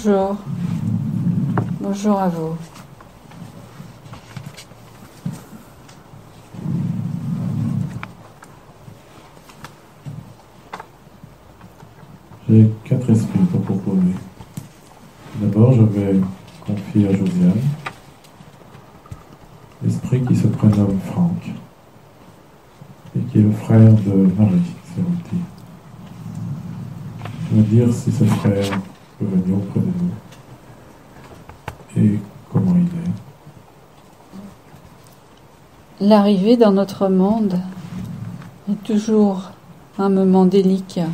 Bonjour. Bonjour à vous. J'ai 4 esprits pour proposer. D'abord, je vais confier à Josiane l'esprit qui se prénomme Franck et qui est le frère de Marie, Céruti. Je vais dire si ce frère peut venir auprès de nous et comment il est. L'arrivée dans notre monde est toujours un moment délicat.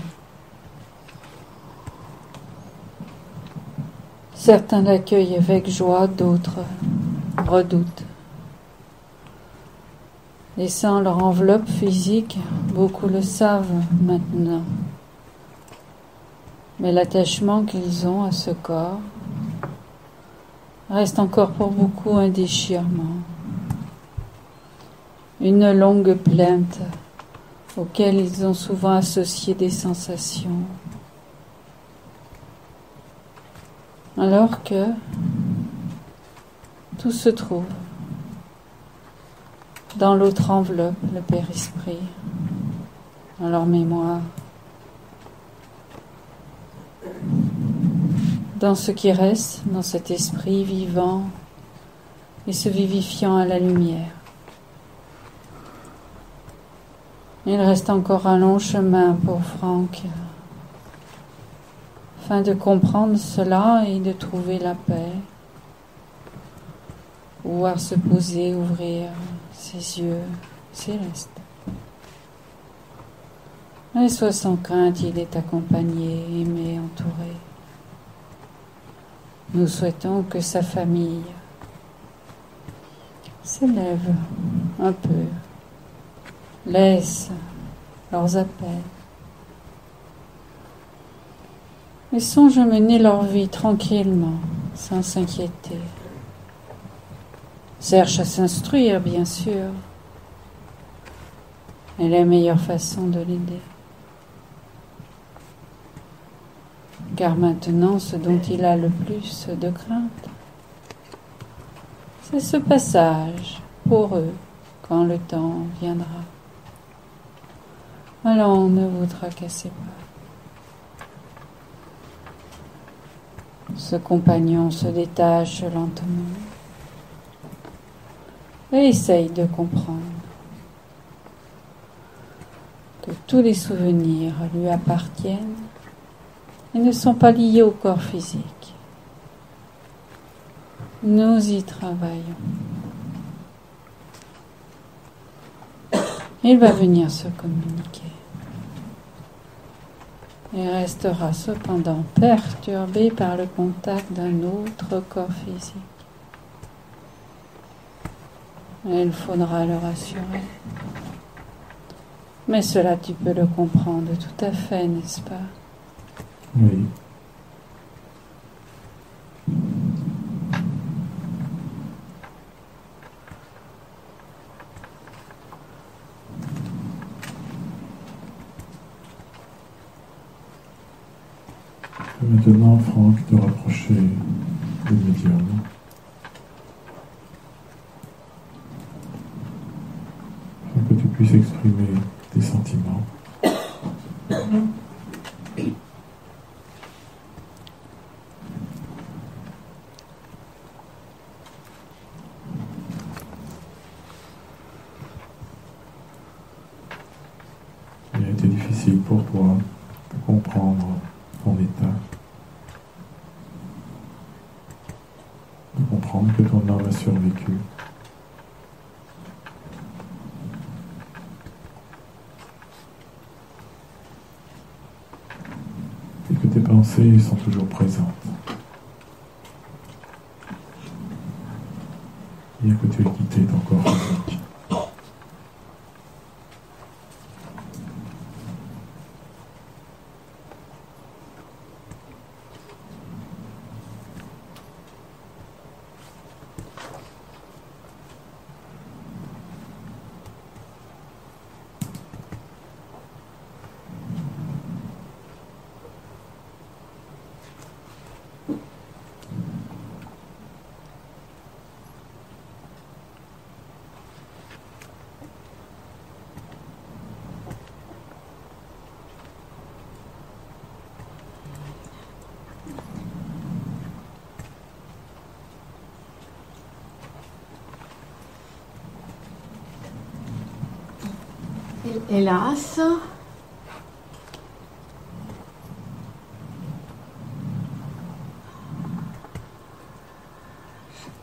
Certains l'accueillent avec joie, d'autres redoutent. Laissant leur enveloppe physique, beaucoup le savent maintenant. Mais l'attachement qu'ils ont à ce corps reste encore pour beaucoup un déchirement. Une longue plainte auquel ils ont souvent associé des sensations. Alors que tout se trouve dans l'autre enveloppe, le Père-Esprit, dans leur mémoire, dans ce qui reste, dans cet esprit vivant et se vivifiant à la lumière. Il reste encore un long chemin pour Franck, afin de comprendre cela et de trouver la paix, pouvoir se poser, ouvrir ses yeux célestes. Mais sois sans crainte, il est accompagné, aimé, entouré. Nous souhaitons que sa famille s'élève un peu, laisse leurs appels et songe à mener leur vie tranquillement, sans s'inquiéter. Cherche à s'instruire, bien sûr, et la meilleure façon de l'aider. Car maintenant, ce dont il a le plus de crainte, c'est ce passage pour eux quand le temps viendra. Alors ne vous tracassez pas. Ce compagnon se détache lentement et essaye de comprendre que tous les souvenirs lui appartiennent et ne sont pas liés au corps physique. Nous y travaillons. Il va venir se communiquer. Il restera cependant perturbé par le contact d'un autre corps physique. Et il faudra le rassurer. Mais cela, tu peux le comprendre tout à fait, n'est-ce pas? Oui. Maintenant, Franck, te rapprocher du médium. Afin que tu puisses exprimer tes sentiments. Il a été difficile pour toi de comprendre ton état, de comprendre que ton âme a survécu. Et que tes pensées sont toujours présentes. Bien que tu aies quitté ton corps physique. Hélas,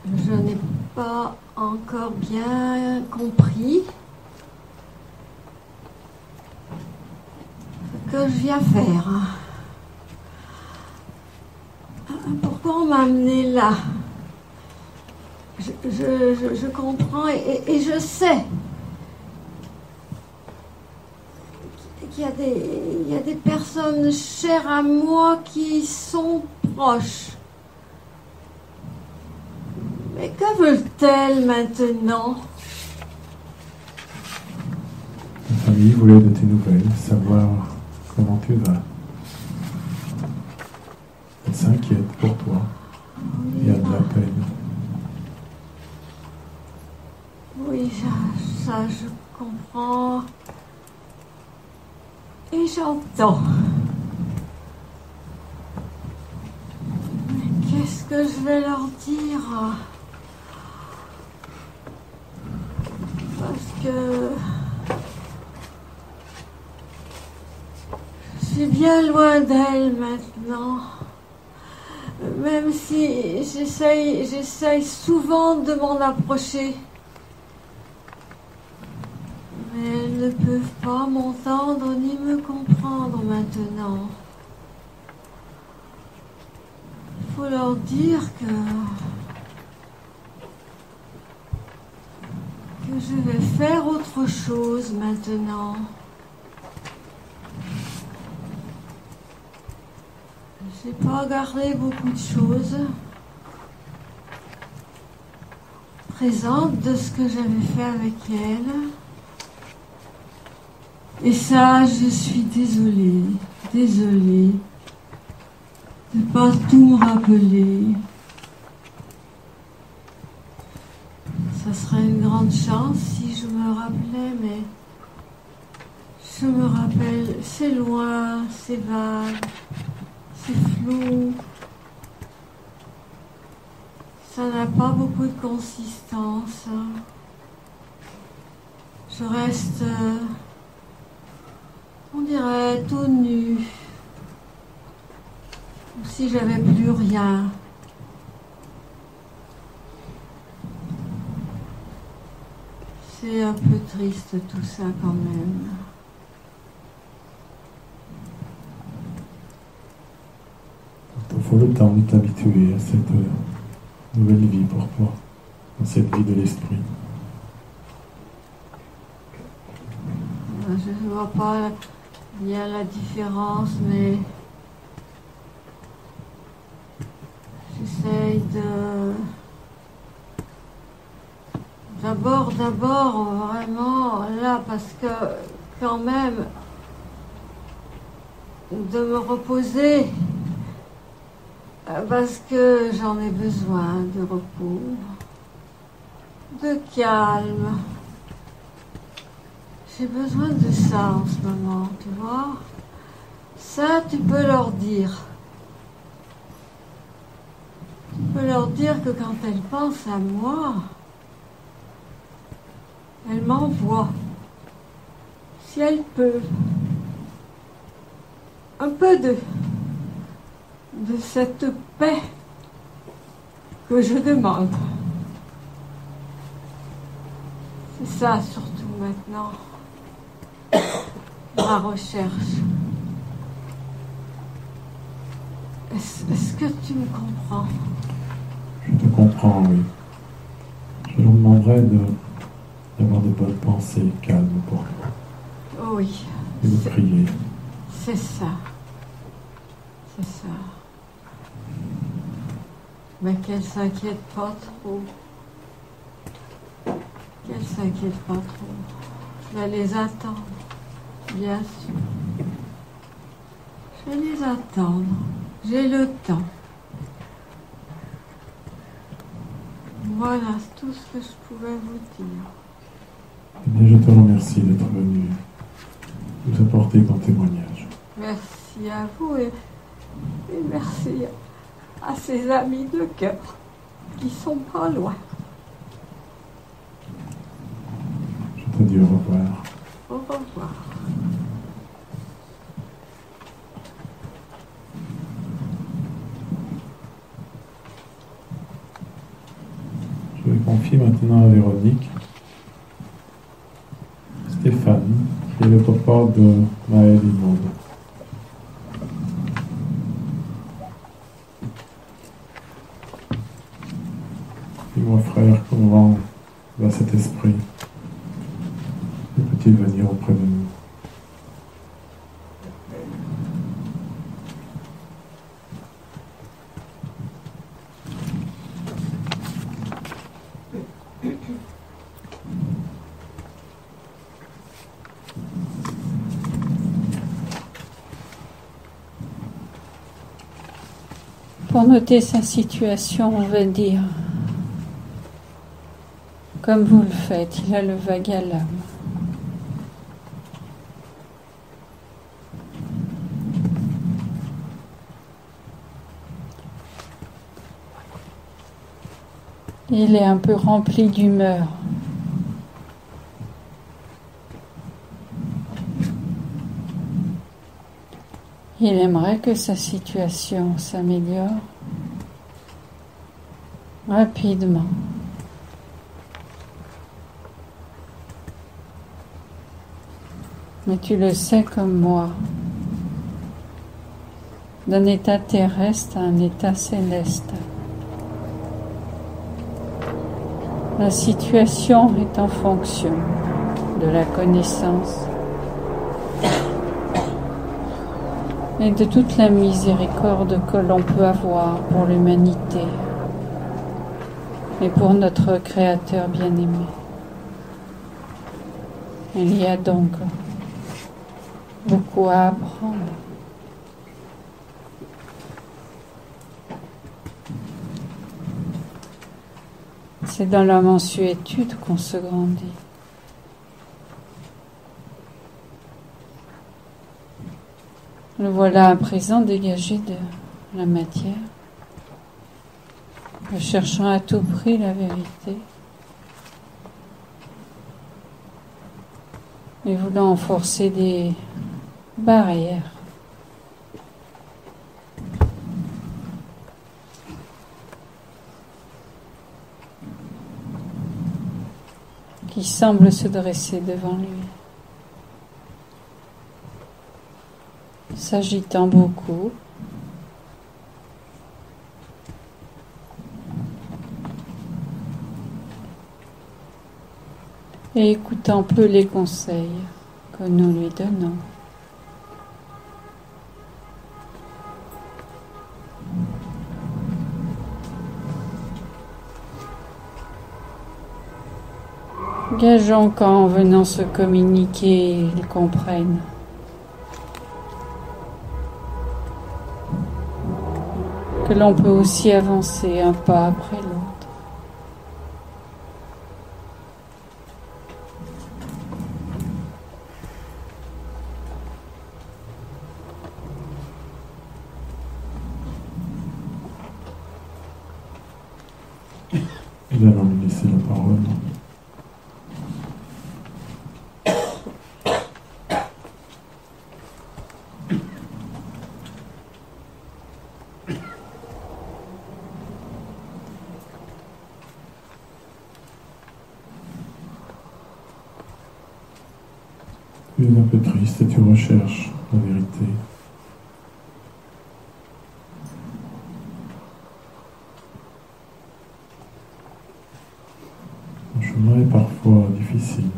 je n'ai pas encore bien compris ce que je viens faire. Pourquoi on m'a amené là? Je comprends et je sais qu'il y a des personnes chères à moi qui sont proches. Mais que veulent-elles maintenant? La famille voulait de tes nouvelles, savoir comment tu vas. Elle s'inquiète pour toi. Il y a de la peine. Oui, ça je comprends. Et j'entends. Mais qu'est-ce que je vais leur dire? Parce que je suis bien loin d'elle maintenant. Même si j'essaye souvent de m'en approcher. Mais elles ne peuvent pas m'entendre ni me comprendre maintenant. Il faut leur dire que je vais faire autre chose maintenant. J'ai pas gardé beaucoup de choses présentes de ce que j'avais fait avec elle. Et ça, je suis désolée de ne pas tout me rappeler. Ça serait une grande chance si je me rappelais, mais je me rappelle, c'est loin, c'est vague, c'est flou. Ça n'a pas beaucoup de consistance. Je reste... on dirait tout nu, comme si j'avais plus rien. C'est un peu triste tout ça quand même. Il faut le temps de t'habituer à cette nouvelle vie pour toi, à cette vie de l'esprit. Je ne vois pas bien la différence, mais j'essaye de... D'abord, vraiment, là, parce que quand même, de me reposer, parce que j'en ai besoin de repos, de calme. J'ai besoin de ça en ce moment, tu vois. Ça, tu peux leur dire. Tu peux leur dire que quand elles pensent à moi, elles m'envoient, si elles peuvent, un peu de cette paix que je demande. C'est ça surtout maintenant. Ma recherche. Est-ce que tu me comprends? Je te comprends, oui. Je leur demanderai d'avoir de bonnes pensées calmes pour toi. Oh oui. Et de prier. C'est ça. C'est ça. Mais qu'elle s'inquiète pas trop. Qu'elle s'inquiète pas trop. Je vais les attendre. Bien sûr. Je vais les attendre. J'ai le temps. Voilà, c'est tout ce que je pouvais vous dire. Eh bien, je te remercie d'être venu nous apporter ton témoignage. Merci à vous et merci à ces amis de cœur qui sont pas loin. Je te dis au revoir. Au revoir. Je vais confier maintenant à Véronique Stéphane, qui est le papa de Maël et Maud. Dis-moi, frère, comment va cet esprit? Que peut-il venir auprès de nous? Pour noter sa situation, on va dire, comme vous le faites, il a le vague à l'âme. Il est un peu rempli d'humeur. Il aimerait que sa situation s'améliore rapidement. Mais tu le sais comme moi, d'un état terrestre à un état céleste. La situation est en fonction de la connaissance et de toute la miséricorde que l'on peut avoir pour l'humanité et pour notre Créateur bien-aimé. Il y a donc beaucoup à apprendre. C'est dans la mansuétude qu'on se grandit. Le voilà à présent dégagé de la matière, cherchant à tout prix la vérité, et voulant forcer des barrières. Qui semblent se dresser devant lui, s'agitant beaucoup, et écoutant peu les conseils que nous lui donnons. Gageons qu'en venant se communiquer, ils comprennent. Que l'on peut aussi avancer un pas après l'autre. Nous allons lui laisser la parole. Tu es un peu triste et tu recherches la vérité. Le chemin est parfois difficile.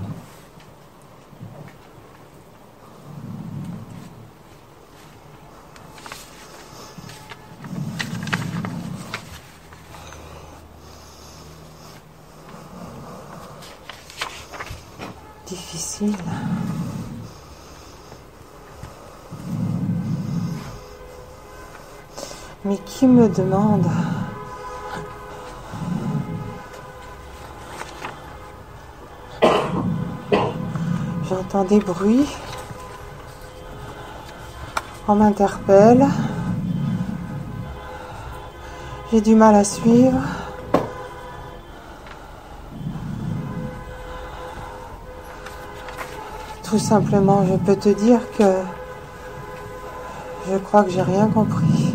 Difficile. Mais qui me demande? J'entends des bruits. On m'interpelle. J'ai du mal à suivre. Tout simplement, je peux te dire que je crois que j'ai rien compris.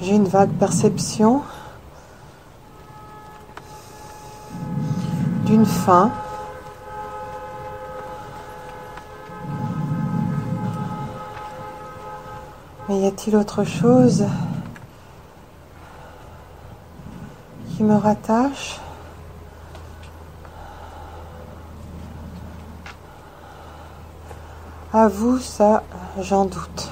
J'ai une vague perception d'une fin. Mais y a-t-il autre chose qui me rattache ? À vous, ça, j'en doute.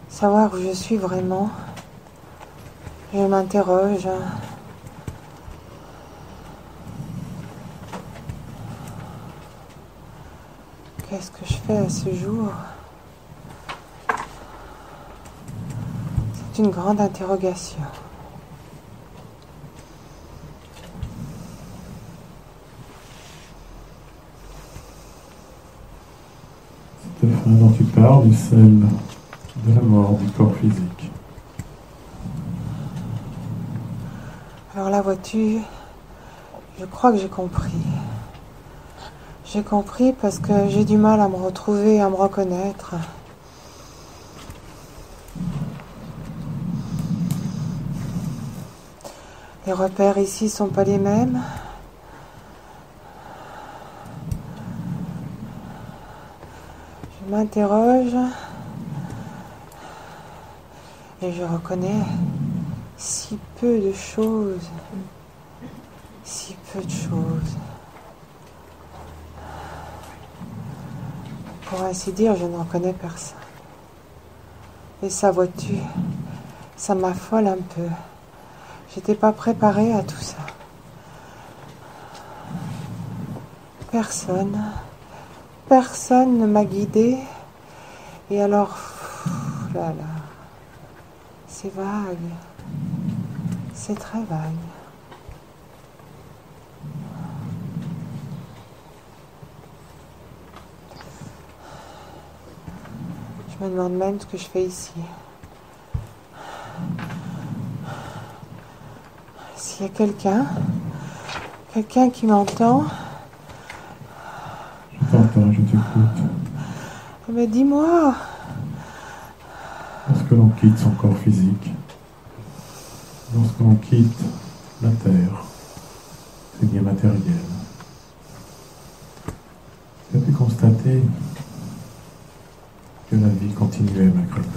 Savoir où je suis vraiment, je m'interroge. Qu'est-ce que je fais à ce jour ? C'est une grande interrogation. Cette fin dont tu parles est celle de la mort du corps physique. Alors là, vois-tu, je crois que j'ai compris. J'ai compris parce que j'ai du mal à me retrouver, à me reconnaître. Les repères ici sont pas les mêmes. Je m'interroge et je reconnais si peu de choses, si peu de choses. Pour ainsi dire, je ne reconnais personne. Et ça, vois-tu, ça m'affole un peu. J'étais pas préparée à tout ça. Personne ne m'a guidée. Et alors, là, c'est vague. C'est très vague. Je me demande même ce que je fais ici. S'il y a quelqu'un qui m'entend. Je t'entends, je t'écoute. Mais dis-moi. Lorsque l'on quitte son corps physique, lorsque l'on quitte la terre, c'est bien matériel. Tu as pu constater que la vie continuait malgré tout.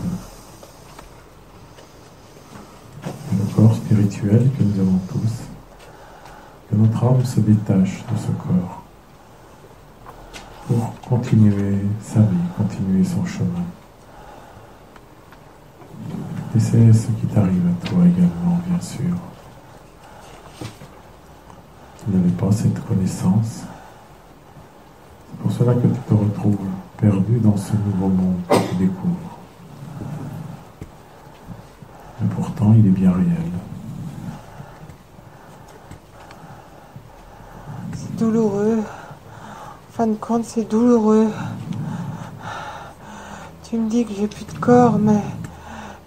Et le corps spirituel que nous avons tous, que notre âme se détache de ce corps pour continuer sa vie, continuer son chemin. Et c'est ce qui t'arrive à toi également, bien sûr. Tu n'avais pas cette connaissance. C'est pour cela que tu te retrouves perdu dans ce nouveau monde que tu découvres. Mais pourtant, il est bien réel. C'est douloureux. En fin de compte, c'est douloureux. Tu me dis que j'ai plus de corps,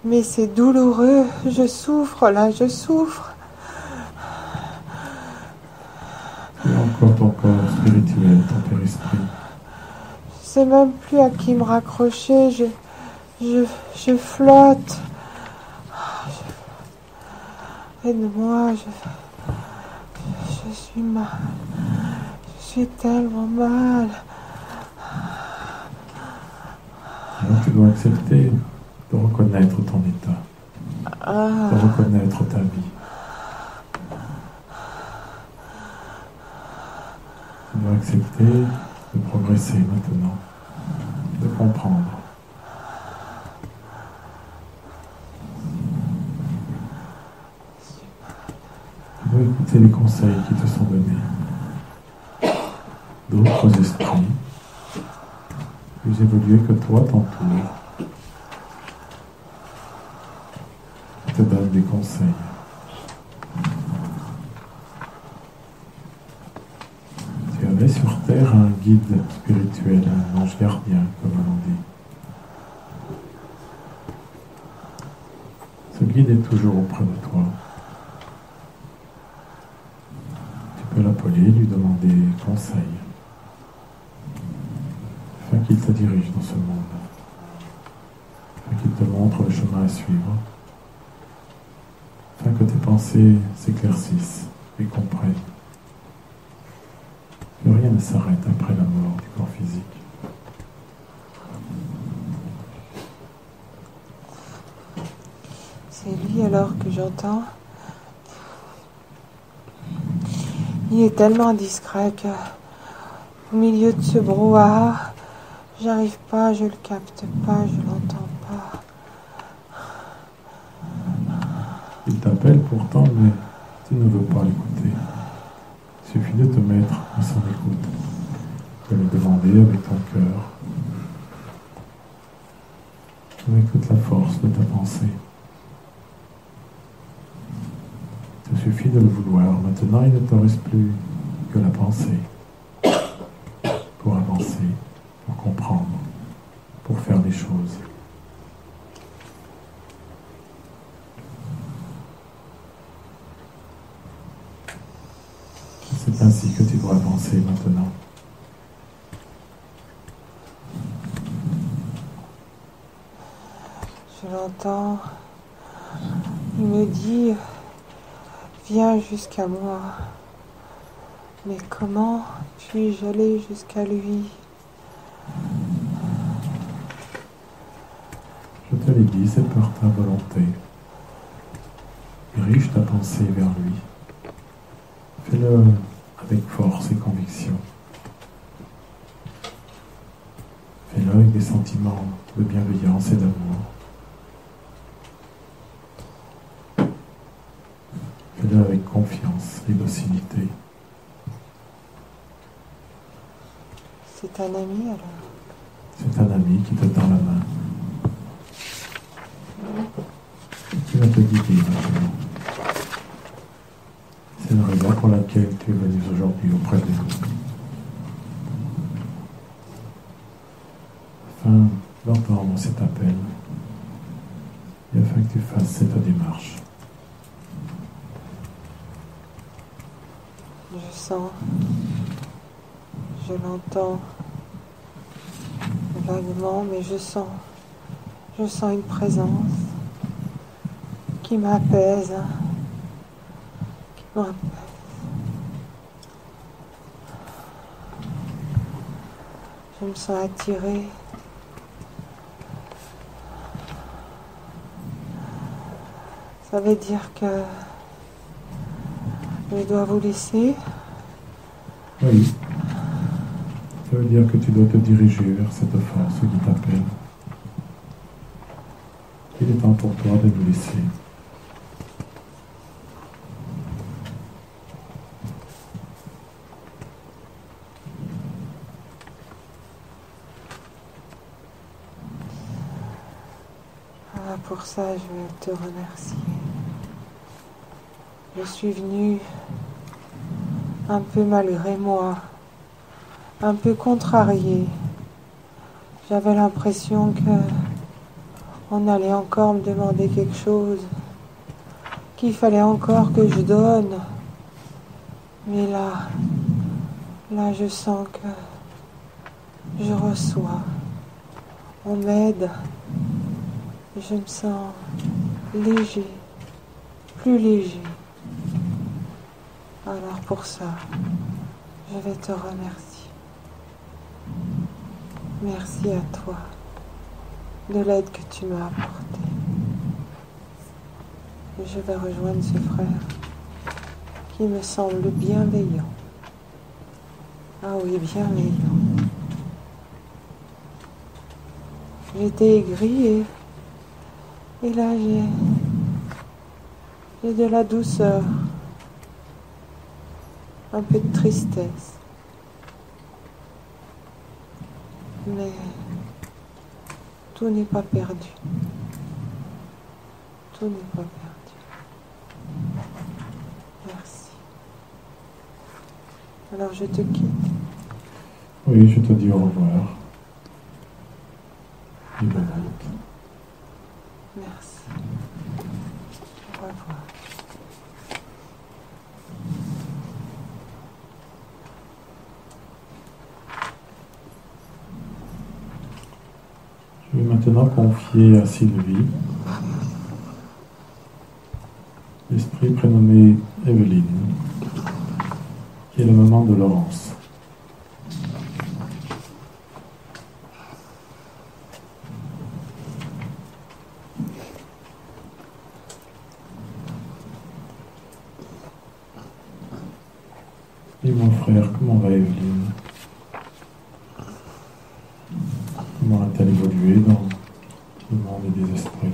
mais c'est douloureux. Je souffre, là, je souffre. Tu as encore ton corps spirituel, ton père-esprit. Je sais même plus à qui me raccrocher. Je flotte. Aide-moi, je suis mal. Je suis tellement mal. Alors tu dois accepter de reconnaître ton état, de reconnaître ta vie. Tu dois accepter de progresser maintenant, de comprendre. Tu dois écouter les conseils qui te sont donnés. D'autres esprits, plus évolués que toi, t'entourent. Ils te donnent des conseils. Tu avais sur Terre un guide spirituel, un ange gardien, comme on dit. guide est toujours auprès de toi. Tu peux l'appeler, lui demander conseil, afin qu'il te dirige dans ce monde, afin qu'il te montre le chemin à suivre, afin que tes pensées s'éclaircissent et comprennent que rien ne s'arrête après la mort du corps physique. C'est lui alors que j'entends. Il est tellement discret que, au milieu de ce brouhaha, j'arrive pas, je le capte pas, je l'entends pas. Il t'appelle pourtant, mais tu ne veux pas l'écouter. Il suffit de te mettre à son écoute, de le demander avec ton cœur, avec toute la force de ta pensée. Il te suffit de le vouloir. Maintenant, il ne te reste plus que la pensée pour avancer, pour comprendre, pour faire les choses. C'est ainsi que tu dois avancer maintenant. Je l'entends. Il me dit, viens jusqu'à moi. Mais comment puis-je aller jusqu'à lui? Je te l'ai dit, c'est par ta volonté. Dirige ta pensée vers lui. Fais-le avec force et conviction. Fais-le avec des sentiments de bienveillance et d'amour. Fais-le avec confiance et docilité. C'est un ami alors? C'est un ami qui te tend la main. Tu vas te guider maintenant. C'est la raison pour laquelle tu es venu aujourd'hui auprès de nous. Afin d'entendre cet appel et afin que tu fasses cette démarche. Je sens, je l'entends vaguement, mais je sens une présence qui m'apaise, qui m'apaise. Je me sens attirée. Ça veut dire que je dois vous laisser. Oui. Ça veut dire que tu dois te diriger vers cette force qui t'appelle. Il est temps pour toi de nous laisser. Pour ça, je veux te remercier. Je suis venue un peu malgré moi, un peu contrariée. J'avais l'impression que on allait encore me demander quelque chose, qu'il fallait encore que je donne. Mais là, je sens que je reçois. On m'aide. Je me sens léger, plus léger. Alors pour ça, je vais te remercier. Merci à toi de l'aide que tu m'as apportée. Et je vais rejoindre ce frère qui me semble bienveillant. Ah oui, bienveillant. J'étais aigrie et là, j'ai de la douceur, un peu de tristesse. Mais tout n'est pas perdu. Tout n'est pas perdu. Merci. Alors je te quitte. Oui, je te dis au revoir. Et bonne route. Merci. revoir. Je vais maintenant confier à Sylvie l'esprit prénommé Evelyne, qui est la maman de Laurence. Et mon frère, comment va Evelyne? Comment a-t-elle évolué dans le monde des esprits?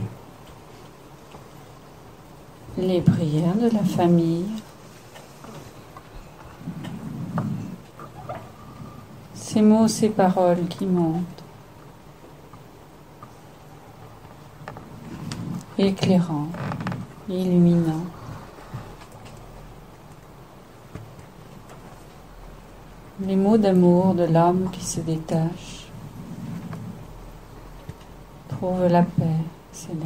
Les prières de la famille, ces mots, ces paroles qui montent, éclairant, illuminant. Les mots d'amour de l'âme qui se détache, trouve la paix, s'élève,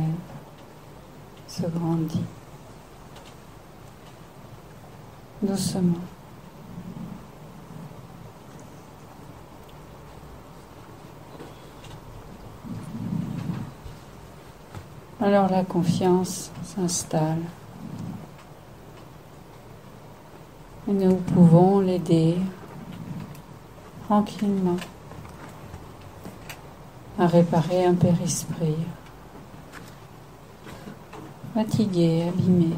se grandit. Doucement. Alors la confiance s'installe. Et nous pouvons l'aider tranquillement à réparer un périsprit fatigué, abîmé.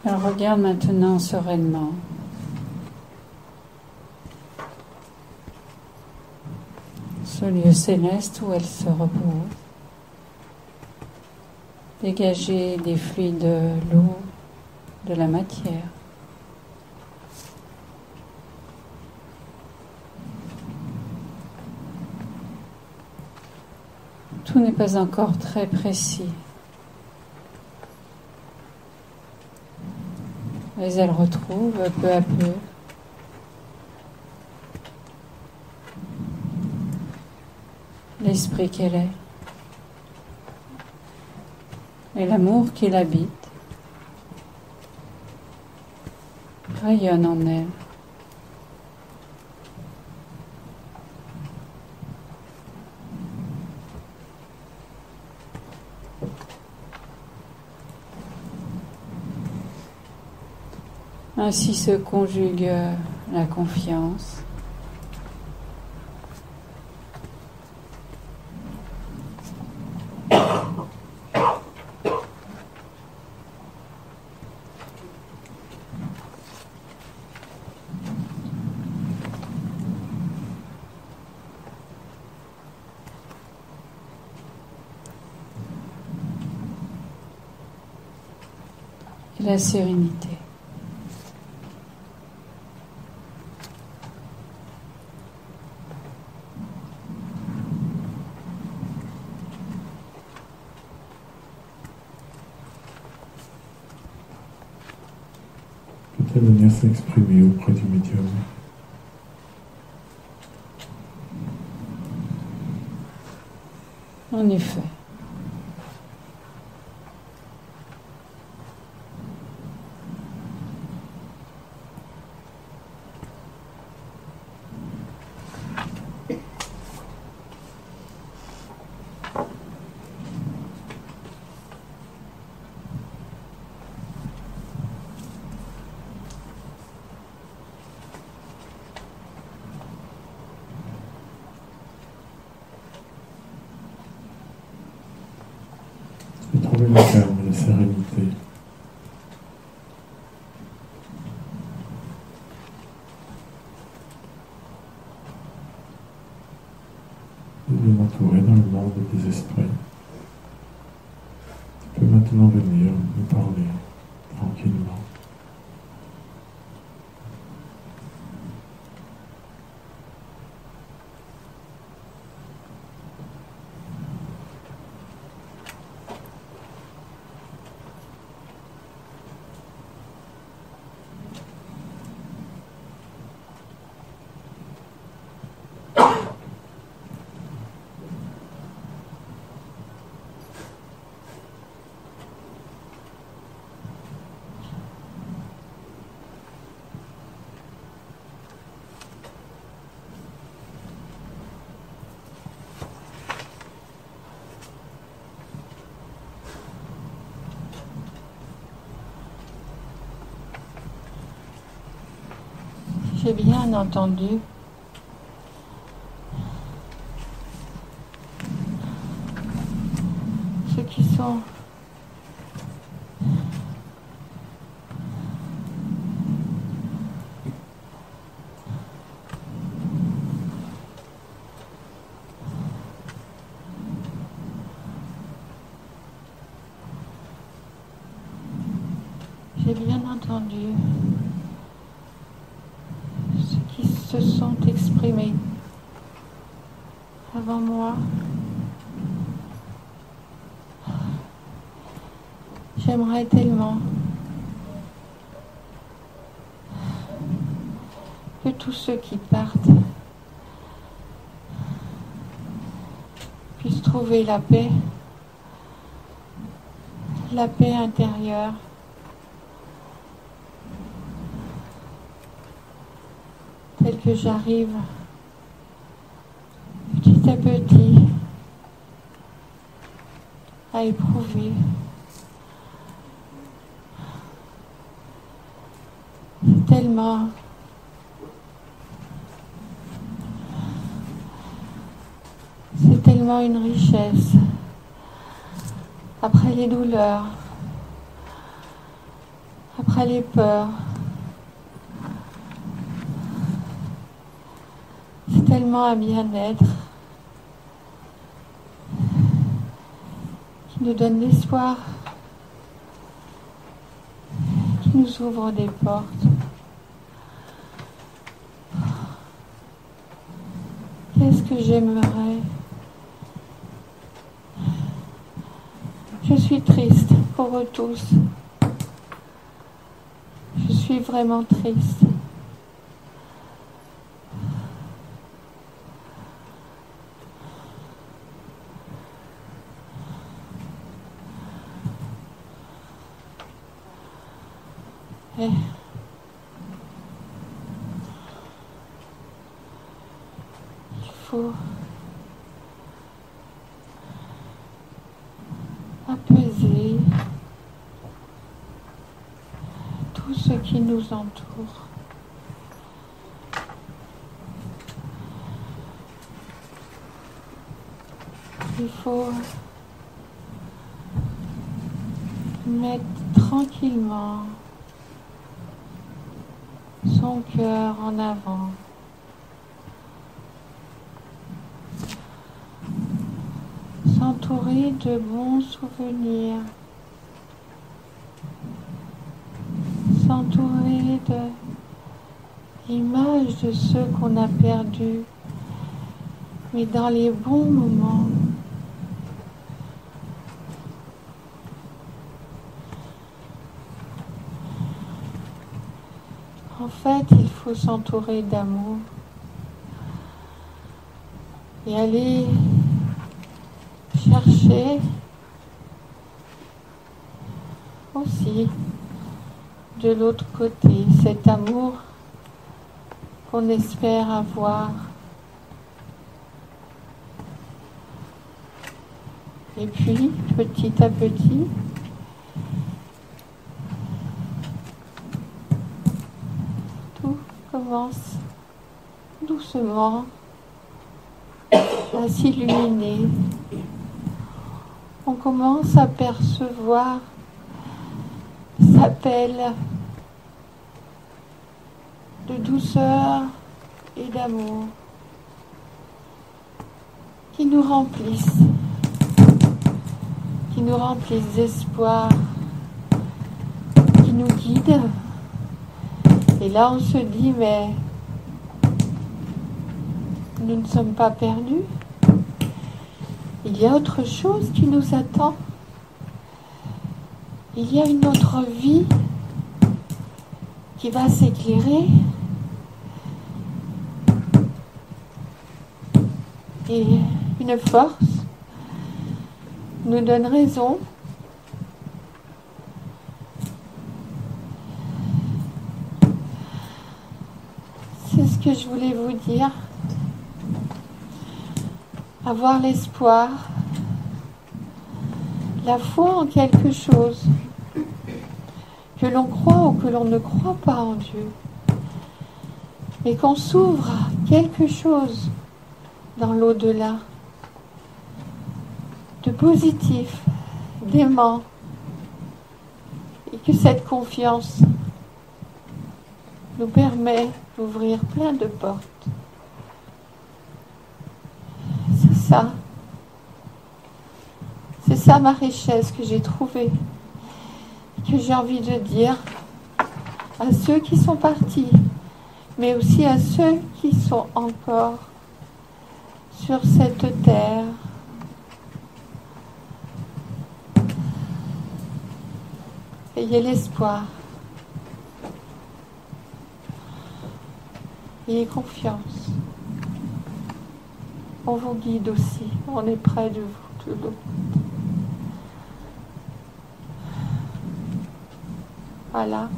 Elle regarde maintenant sereinement ce lieu céleste où elle se repose, dégager des fluides de l'eau, de la matière. Tout n'est pas encore très précis. Mais elle retrouve peu à peu l'esprit qu'elle est et l'amour qui l'habite rayonne en elle. Ainsi se conjugue la confiance, et la sérénité. Peut-elle venir s'exprimer auprès du médium? En effet. Et trouver le calme et la sérénité. Et bien entouré dans le monde des esprits. Tu peux maintenant venir me parler tranquillement. J'ai bien entendu. Ceux qui sont j'ai bien entendu ceux qui se sont exprimés avant moi. J'aimerais tellement que tous ceux qui partent puissent trouver la paix intérieure. Telle que j'arrive petit à petit à éprouver. C'est tellement une richesse. Après les douleurs, après les peurs, c'est tellement un bien-être qui nous donne l'espoir, qui nous ouvre des portes. Qu'est-ce que j'aimerais? Je suis triste pour eux tous. Je suis vraiment triste. Et il faut apaiser tout ce qui nous entoure. Il faut mettre tranquillement son cœur en avant. S'entourer de bons souvenirs. S'entourer de l'image de ceux qu'on a perdus, mais dans les bons moments. En fait, il faut s'entourer d'amour et aller chercher aussi de l'autre côté cet amour qu'on espère avoir. Et puis, petit à petit, tout commence doucement à s'illuminer. On commence à percevoir des appels de douceur et d'amour qui nous remplissent d'espoir, qui nous guident. Et là, on se dit, mais nous ne sommes pas perdus. Il y a autre chose qui nous attend. Il y a une autre vie qui va s'éclairer. Et une force nous donne raison. C'est ce que je voulais vous dire. Avoir l'espoir, la foi en quelque chose, que l'on croit ou que l'on ne croit pas en Dieu. et qu'on s'ouvre à quelque chose dans l'au-delà, de positif, d'aimant, et que cette confiance nous permet d'ouvrir plein de portes. C'est ça ma richesse que j'ai trouvée, que j'ai envie de dire à ceux qui sont partis, mais aussi à ceux qui sont encore sur cette terre. Ayez l'espoir. Ayez confiance. On vous guide aussi. On est près de vous tout le long. Voilà.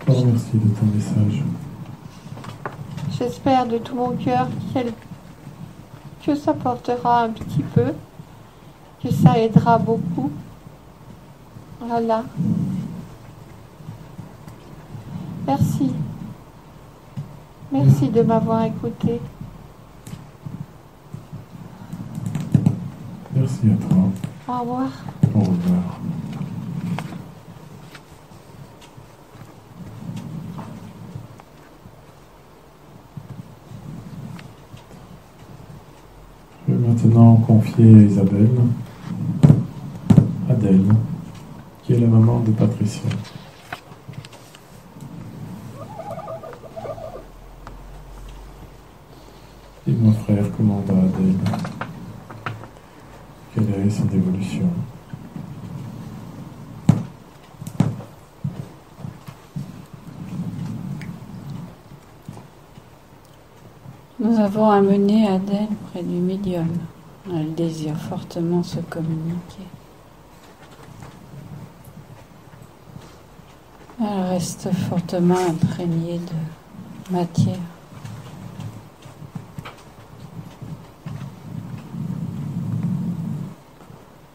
Je te remercie de ton message. J'espère de tout mon cœur que ça portera un petit peu, que ça aidera beaucoup. Voilà. Merci. Merci de m'avoir écouté. Merci à toi. Au revoir. Au revoir. Je vais maintenant confier à Isabelle, Adèle, qui est la maman de Patricia. Dis-moi frère, comment va Adèle? Quelle est son évolution? Nous avons amené Adèle près du médium. Elle désire fortement se communiquer. Elle reste fortement imprégnée de matière.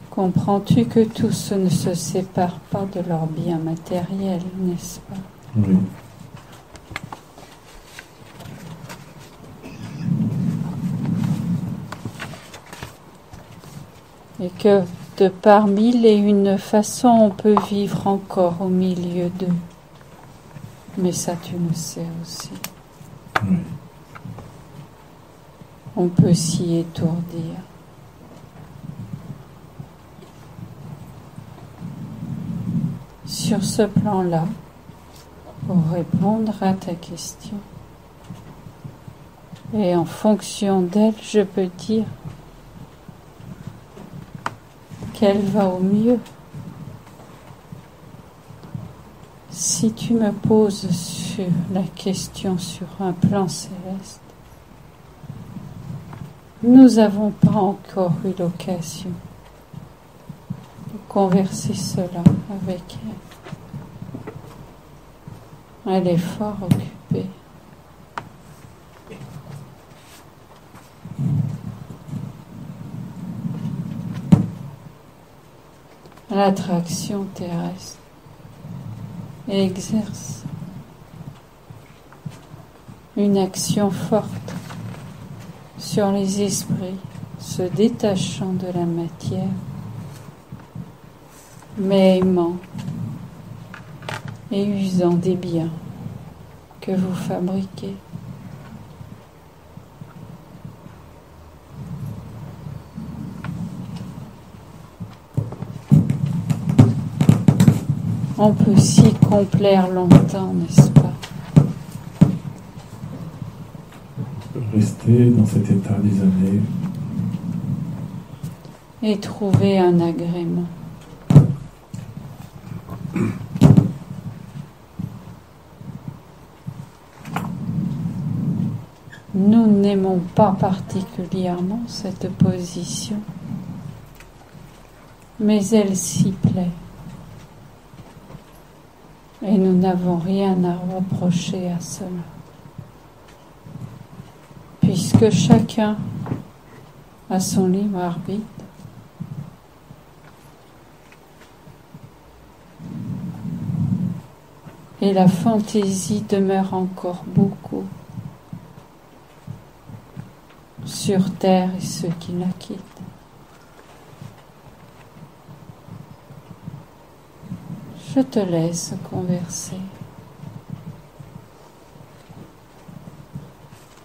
Comprends-tu que tous ne se séparent pas de leurs biens matériels, n'est-ce pas? Oui. Et que de par mille et une façons, on peut vivre encore au milieu d'eux. Mais ça, tu le sais aussi. Oui. On peut s'y étourdir. Sur ce plan-là, pour répondre à ta question, et en fonction d'elle, je peux dire qu'elle va au mieux. Si tu me poses sur la question sur un plan céleste, nous n'avons pas encore eu l'occasion de converser cela avec elle. Elle est fort occupée. L'attraction terrestre exerce une action forte sur les esprits se détachant de la matière, mais aimant et usant des biens que vous fabriquez. On peut s'y complaire longtemps, n'est-ce pas? Rester dans cet état des années. Et trouver un agrément. Nous n'aimons pas particulièrement cette position, mais elle s'y plaît. Et nous n'avons rien à reprocher à cela. Puisque chacun a son libre arbitre, Et la fantaisie demeure encore beaucoup sur terre et ceux qui la quittent. Je te laisse converser.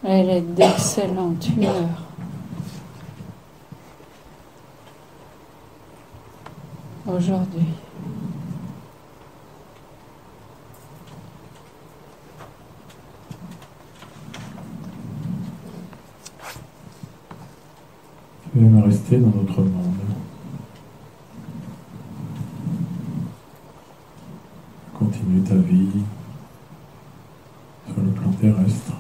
Elle est d'excellente humeur. Aujourd'hui. Tu aimes rester dans notre monde. Continue ta vie sur le plan terrestre.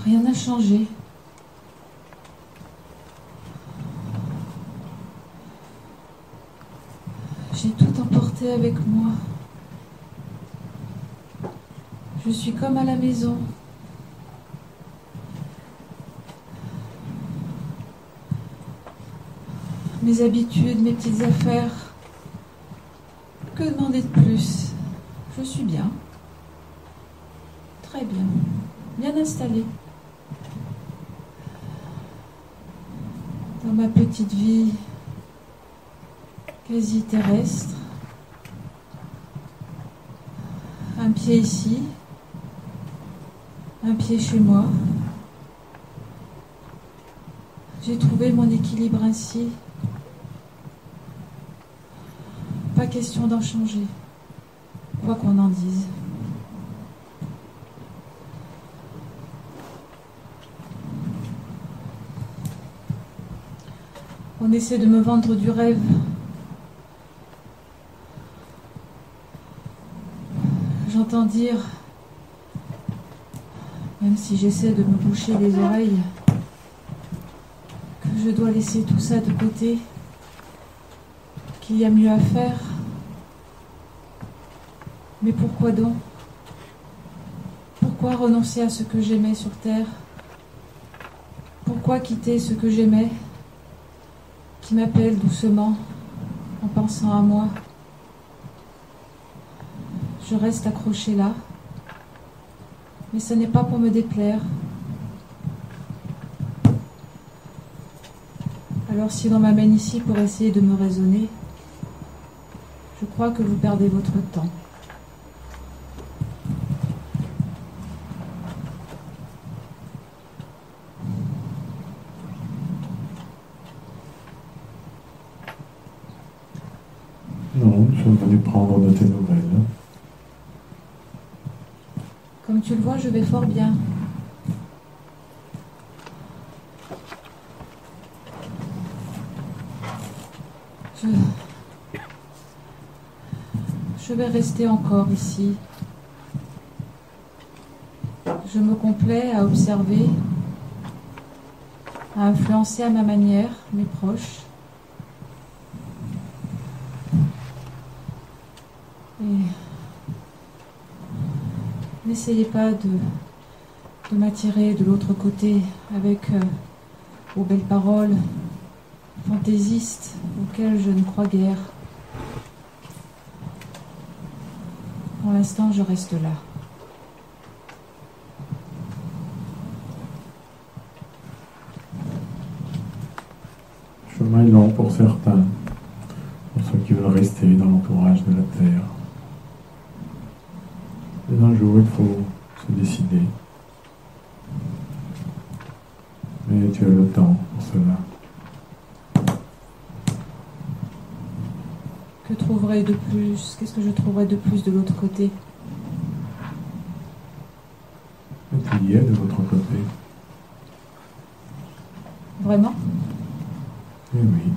Rien n'a changé. J'ai tout emporté avec moi. Je suis comme à la maison. Mes habitudes, mes petites affaires. Que demander de plus? Je suis bien. Très bien. Bien installée. Dans ma petite vie quasi terrestre. Un pied ici, un pied chez moi. J'ai trouvé mon équilibre ainsi. Pas question d'en changer, quoi qu'on en dise. On essaie de me vendre du rêve. J'entends dire, même si j'essaie de me boucher les oreilles, que je dois laisser tout ça de côté, qu'il y a mieux à faire. Mais pourquoi donc? Pourquoi renoncer à ce que j'aimais sur terre? Pourquoi quitter ce que j'aimais, qui m'appelle doucement en pensant à moi? Je reste accrochée là, mais ce n'est pas pour me déplaire. Alors si l'on m'amène ici pour essayer de me raisonner, je crois que vous perdez votre temps. Non, nous sommes venus prendre de tes nouvelles. Comme tu le vois, je vais fort bien. Je vais rester encore ici. Je me complais à observer, à influencer à ma manière mes proches. Et n'essayez pas de m'attirer de l'autre côté avec vos belles paroles fantaisistes auxquelles je ne crois guère. Pour l'instant, je reste là. Le chemin est long pour certains, pour ceux qui veulent rester dans l'entourage de la Terre. Mais un jour, il faut se décider. Mais tu as le temps pour cela. Que trouverai de plus? Qu'est-ce que je trouverai de plus de l'autre côté? Tu y es de l'autre côté. Vraiment? Eh oui.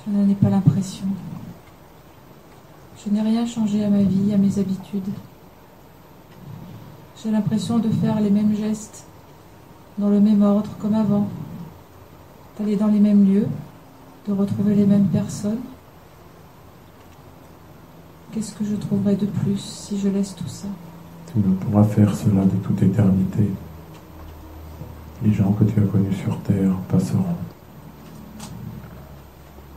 Je n'en ai pas l'impression. Je n'ai rien changé à ma vie, à mes habitudes. J'ai l'impression de faire les mêmes gestes, dans le même ordre comme avant, d'aller dans les mêmes lieux, de retrouver les mêmes personnes. Qu'est-ce que je trouverai de plus si je laisse tout ça? Tu ne pourras faire cela de toute éternité. Les gens que tu as connus sur terre passeront.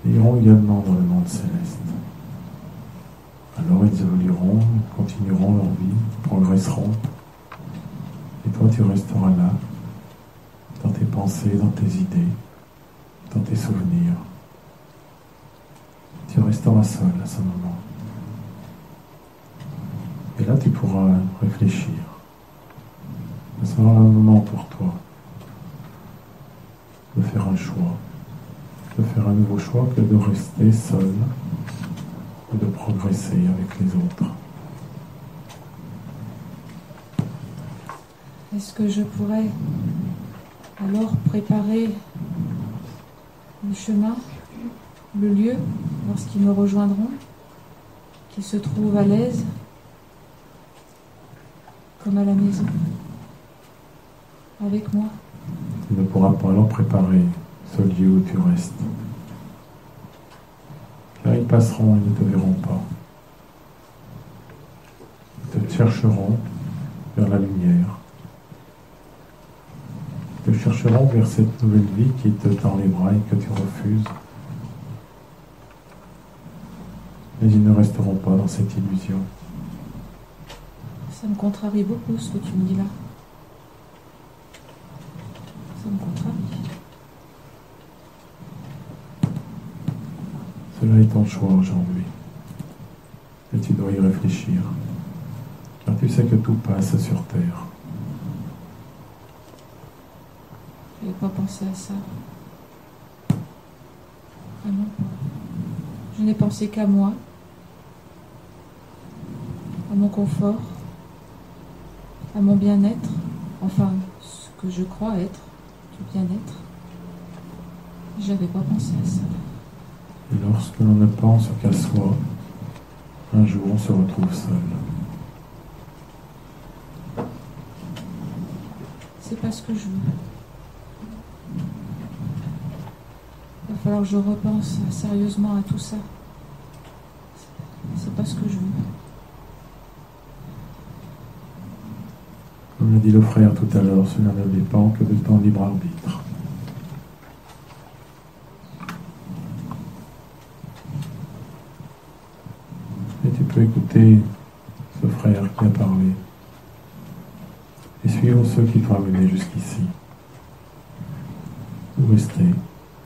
Ils iront également dans le monde céleste. Alors ils évolueront, continueront leur vie, progresseront. Et toi, tu resteras là, dans tes pensées, dans tes idées, dans tes souvenirs. Tu resteras seul à ce moment. Et là, tu pourras réfléchir. Ce sera un moment pour toi de faire un choix, de faire un nouveau choix que de rester seul ou de progresser avec les autres. Est-ce que je pourrais alors préparer le chemin, le lieu, lorsqu'ils me rejoindront, qu'ils se trouvent à l'aise, comme à la maison, avec moi? Tu ne pourras pas alors préparer ce lieu où tu restes. Car ils passeront, ils ne te verront pas. Ils te chercheront vers la lumière. Ils te chercheront vers cette nouvelle vie qui te tend les bras et que tu refuses. Mais ils ne resteront pas dans cette illusion. Ça me contrarie beaucoup ce que tu me dis là. Ça me contrarie. Cela est ton choix aujourd'hui. Et tu dois y réfléchir. Car tu sais que tout passe sur terre. Je n'avais pas pensé à ça. Ah non. Je n'ai pensé qu'à moi, à mon confort, à mon bien-être, enfin, ce que je crois être du bien-être. Je n'avais pas pensé à ça. Et lorsque l'on ne pense qu'à soi, un jour on se retrouve seul. C'est pas ce que je veux. Il va falloir que je repense sérieusement à tout ça. C'est pas ce que je veux. Comme l'a dit le frère tout à l'heure, cela ne dépend que de ton libre arbitre. Et tu peux écouter ce frère qui a parlé et suivre ceux qui t'ont amené jusqu'ici. Ou rester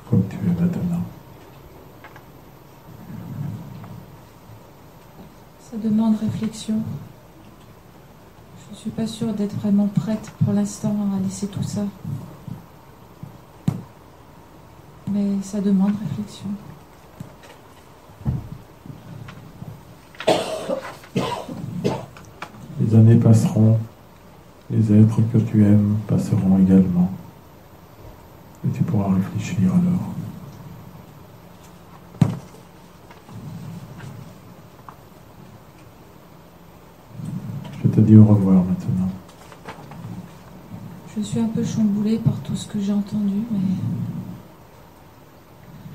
comme tu es maintenant. Ça demande réflexion. Je ne suis pas sûre d'être vraiment prête pour l'instant à laisser tout ça. Mais ça demande réflexion. Les années passeront, les êtres que tu aimes passeront également. Et tu pourras réfléchir alors. Je te dis au revoir maintenant. Je suis un peu chamboulée par tout ce que j'ai entendu, mais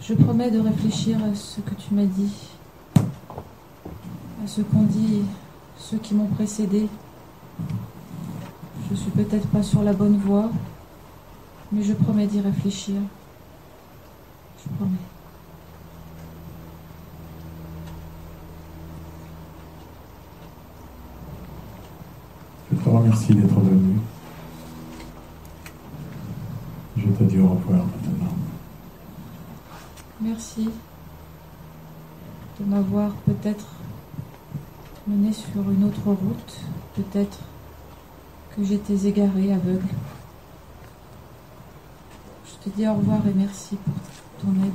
je promets de réfléchir à ce que tu m'as dit, à ce qu'ont dit ceux qui m'ont précédé. Je suis peut-être pas sur la bonne voie, mais je promets d'y réfléchir. Je promets. Je te remercie d'être venu. Je te dis au revoir maintenant. Merci de m'avoir peut-être mené sur une autre route, peut-être que j'étais égarée, aveugle. Je te dis au revoir et merci pour ton aide.